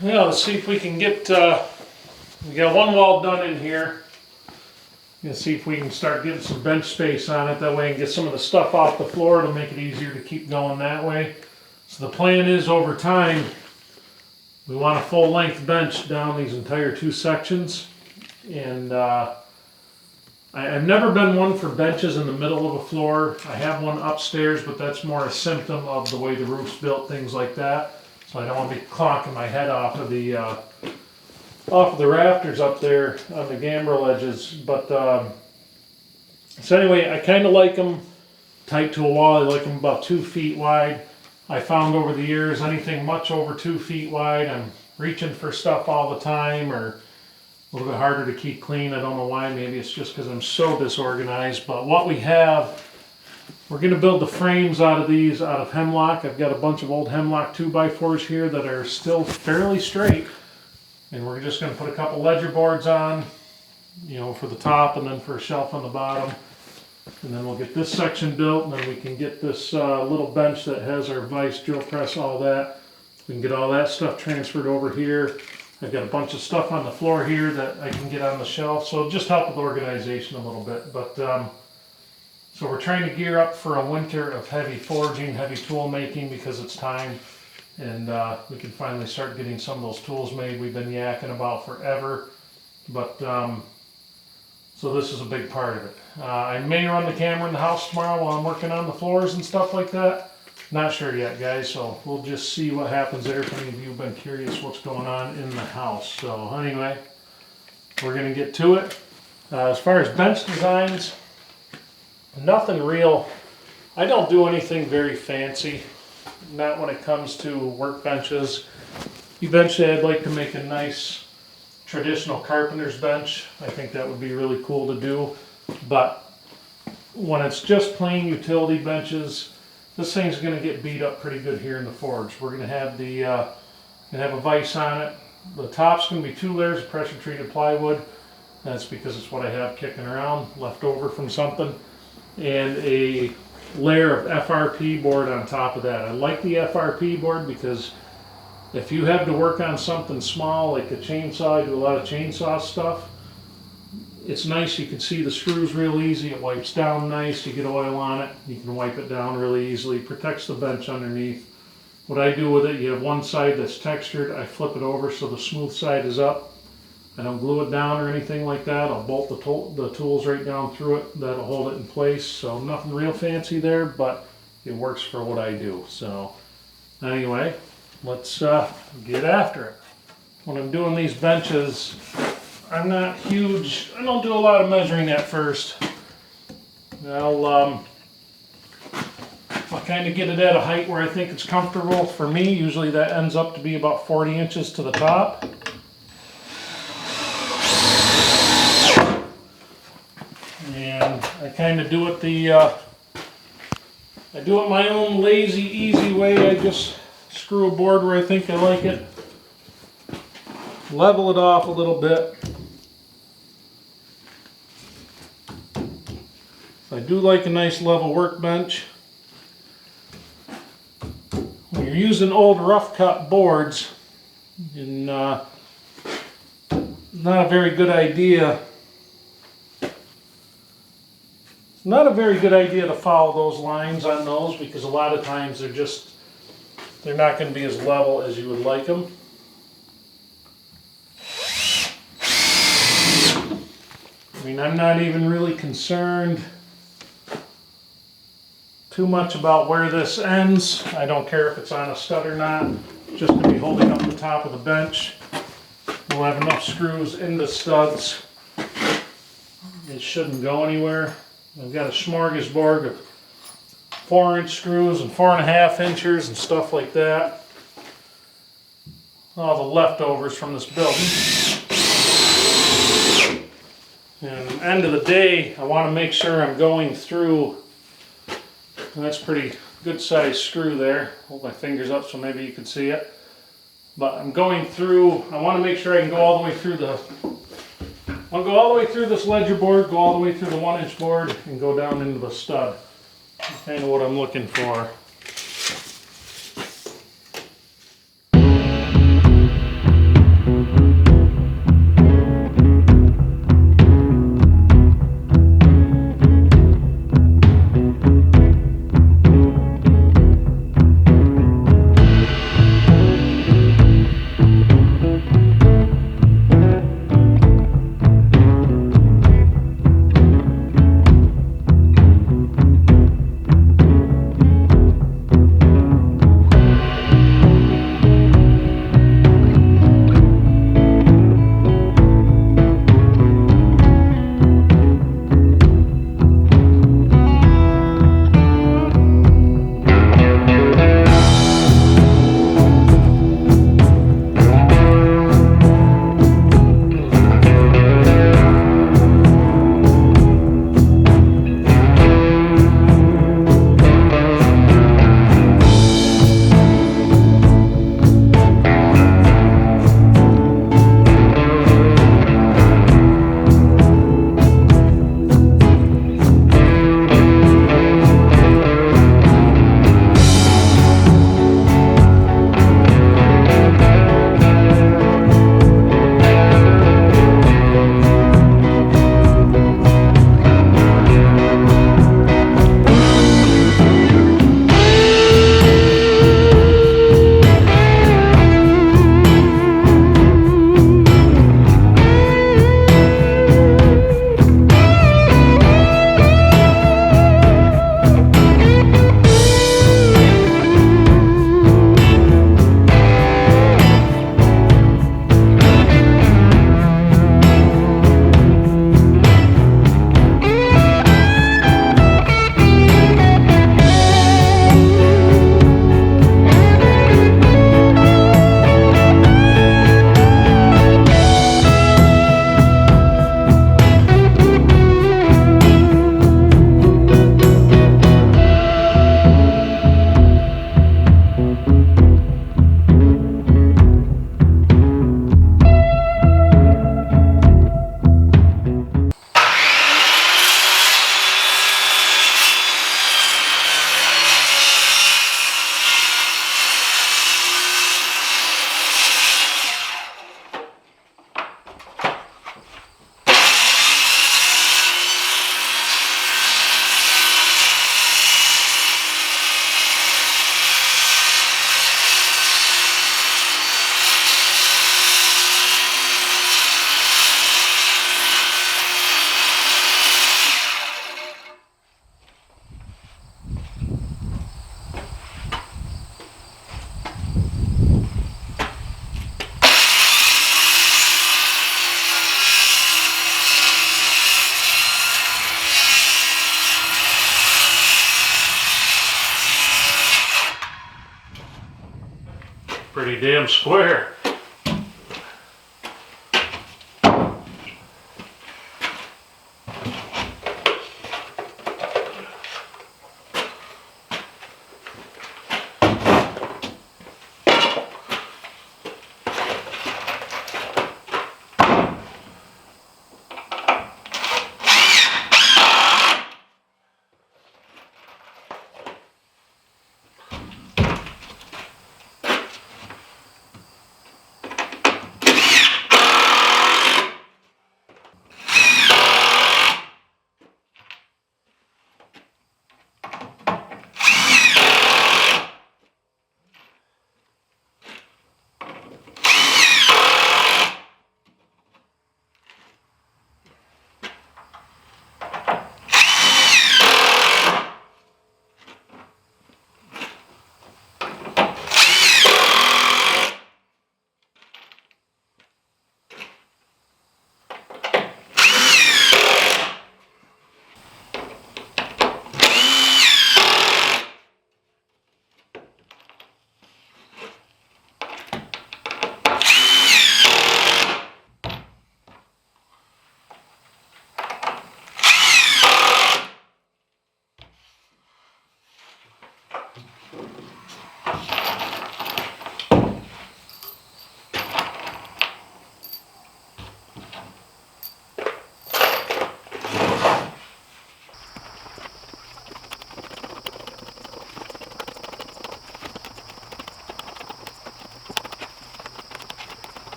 Yeah, let's see if we can get, we got one wall done in here. Let's see if we can start getting some bench space on it. That way I can get some of the stuff off the floor. It'll make it easier to keep going that way. So the plan is over time, we want a full length bench down these entire two sections. And I've never been one for benches in the middle of a floor. I have one upstairs, but that's more a symptom of the way the roof's built, things like that. So I don't want to be clonking my head off of the rafters up there on the gambrel edges. But so anyway, I kind of like them tight to a wall. I like them about 2 feet wide. I found over the years anything much over 2 feet wide, I'm reaching for stuff all the time, or a little bit harder to keep clean. I don't know why. Maybe it's just because I'm so disorganized. But what we have, we're going to build the frames out of these out of hemlock. I've got a bunch of old hemlock 2x4s here that are still fairly straight. And we're just going to put a couple ledger boards on, you know, for the top and then for a shelf on the bottom. And then we'll get this section built, and then we can get this little bench that has our vise, drill press, all that. We can get all that stuff transferred over here. I've got a bunch of stuff on the floor here that I can get on the shelf, so just help with organization a little bit. But so we're trying to gear up for a winter of heavy forging, heavy tool making, because it's time, and we can finally start getting some of those tools made we've been yakking about forever. But so this is a big part of it. I may run the camera in the house tomorrow while I'm working on the floors and stuff like that. Not sure yet, guys, so we'll just see what happens there. If any of you have been curious what's going on in the house. So anyway, we're going to get to it. As far as bench designs, nothing real. I don't do anything very fancy, not when it comes to workbenches. Eventually I'd like to make a nice traditional carpenter's bench. I think that would be really cool to do. But when it's just plain utility benches, this thing's going to get beat up pretty good here in the forge. We're going to have a vise on it. The top's going to be 2 layers of pressure treated plywood. That's because it's what I have kicking around, left over from something. And a layer of FRP board on top of that. I like the FRP board because if you have to work on something small like a chainsaw, I do a lot of chainsaw stuff. It's nice, you can see the screws real easy, it wipes down nice, you get oil on it, you can wipe it down really easily, protects the bench underneath. What I do with it, you have one side that's textured, I flip it over so the smooth side is up. I don't glue it down or anything like that, I'll bolt the tools right down through it, that'll hold it in place. So nothing real fancy there, but it works for what I do. So anyway, let's get after it. When I'm doing these benches, I'm not huge, I don't do a lot of measuring at first. I'll kind of get it at a height where I think it's comfortable for me. Usually that ends up to be about 40 inches to the top. And I kind of do it I do it my own lazy, easy way. I just screw a board where I think I like it, level it off a little bit. I do like a nice level workbench. When you're using old rough cut boards, and not a very good idea. Not a very good idea to follow those lines on those, because a lot of times they're not going to be as level as you would like them. I mean, I'm not even really concerned too much about where this ends. I don't care if it's on a stud or not, just to be holding up the top of the bench. We'll have enough screws in the studs. It shouldn't go anywhere. I've got a smorgasbord of 4-inch screws and 4.5 inchers and stuff like that. All the leftovers from this building. And at the end of the day, I want to make sure I'm going through. And that's a pretty good sized screw there. Hold my fingers up so maybe you can see it. But I'm going through, I want to make sure I can go all the way through I'll go all the way through this ledger board, go all the way through the 1-inch board, and go down into the stud. That's kind of what I'm looking for. pretty damn square.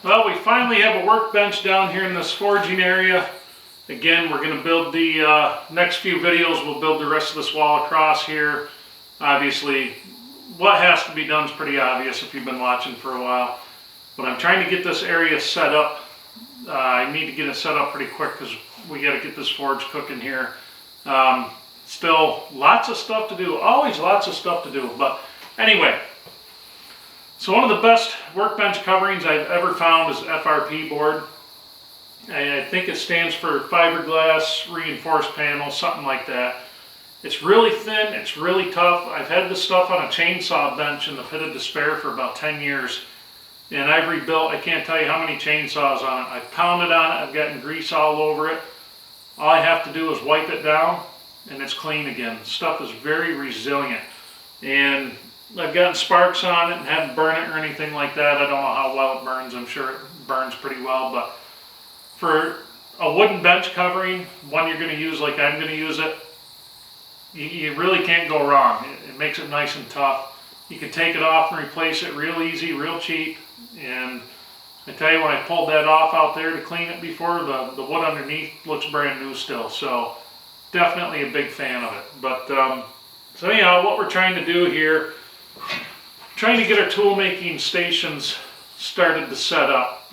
Well, we finally have a workbench down here in this forging area. Again, we're going to build the next few videos. We'll build the rest of this wall across here. Obviously, what has to be done is pretty obvious if you've been watching for a while. But I'm trying to get this area set up. I need to get it set up pretty quick because we got to get this forge cooking here. Still, lots of stuff to do. Always lots of stuff to do. But anyway, so one of the best workbench coverings I've ever found is FRP board. I think it stands for fiberglass reinforced panel, something like that. It's really thin, it's really tough. I've had this stuff on a chainsaw bench in the pit of despair for about 10 years. And I've rebuilt, I can't tell you how many chainsaws on it. I've pounded on it, I've gotten grease all over it. All I have to do is wipe it down and it's clean again. The stuff is very resilient. And I've gotten sparks on it and haven't burned it or anything like that. I don't know how well it burns. I'm sure it burns pretty well. But for a wooden bench covering, one you're going to use like I'm going to use it, you really can't go wrong. It makes it nice and tough. You can take it off and replace it real easy, real cheap. And I tell you, when I pulled that off out there to clean it before, the wood underneath looks brand new still. So definitely a big fan of it. But so anyhow, what we're trying to do here, trying to get our tool making stations started to set up.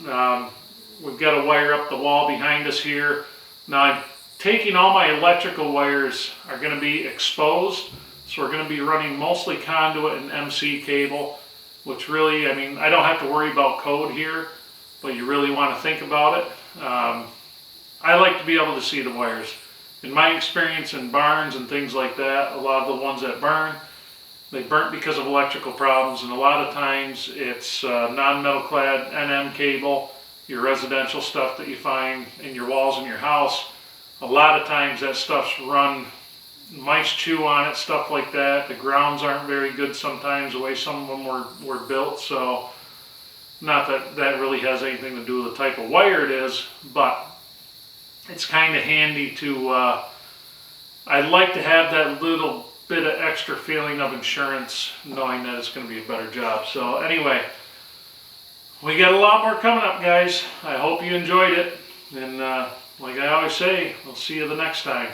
We've got to wire up the wall behind us here. Now I'm taking all my electrical wires are going to be exposed. So we're going to be running mostly conduit and MC cable, which really, I mean, I don't have to worry about code here, but you really want to think about it. I like to be able to see the wires. In my experience in barns and things like that, a lot of the ones that burn, they burnt because of electrical problems, and a lot of times it's non-metal clad NM cable, your residential stuff that you find in your walls in your house. A lot of times that stuff's run, mice chew on it, stuff like that. The grounds aren't very good sometimes, the way some of them were built, so not that that really has anything to do with the type of wire it is, but it's kind of handy to, I'd like to have that little bit of extra feeling of insurance, knowing that it's going to be a better job. So anyway, we got a lot more coming up, guys. I hope you enjoyed it, and like I always say, we'll see you the next time.